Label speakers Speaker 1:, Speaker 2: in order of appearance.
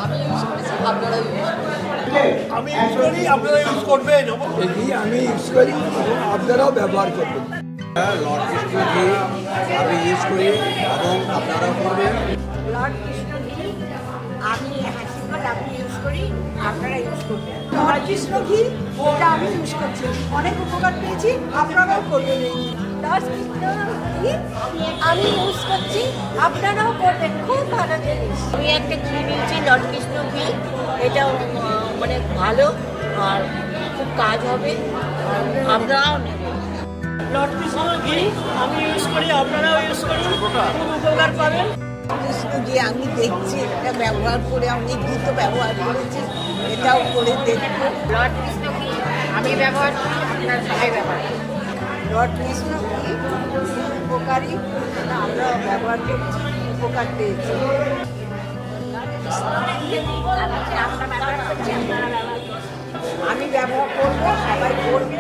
Speaker 1: আমি ইউজ করেছি, আপনারা ইউজ করবেন।
Speaker 2: আমি ইউজ করি, আপনারা ইউজ করবেন।
Speaker 3: আমি ইউজ করি এবং আপনারাও ব্যবহার করবেন।
Speaker 4: লর্ড কৃষ্ণ ঘি আমি ইউজ করি এবং আপনারাও করবেন।
Speaker 5: লর্ড কৃষ্ণ ঘি আমি হাসিপাত আমি ইউজ করি, আপনারা ইউজ করবেন। লর্ড কৃষ্ণ ঘি ওটা আমি ইউজ করছি, অনেক উপকার পেয়েছি, আপনারাও করবেন। লর্ড কৃষ্ণ ঘি আমি ইউজ করছি, আপনারাও করবেন, খুব ভালো জিনিস। আমি একটা ঘি নিয়েছি লর্ড কৃষ্ণ ঘি, এটা মানে ভালো আর খুব কাজ হবে, আপনারাও নেবেন।
Speaker 2: লর্ড কৃষ্ণ ঘি আমি ইউজ করি, আপনারাও ইউজ করুন, খুব উপকার পাবেন।
Speaker 5: কৃষ্ণ ঘি আমি দেখছি, এটা ব্যবহার করে অনেক ঘি তো ব্যবহার করেছি, এটাও করে দেখবো। লর্ড কৃষ্ণ ঘি আমি ব্যবহার করি, আপনারা সবাই ব্যবহার করি। লর্ড কৃষ্ণ ঘি খুব উপকারী, আমরা ব্যবহার করছি, উপকার পেয়েছি। আমি ব্যবহার করবো, সবাই করবে।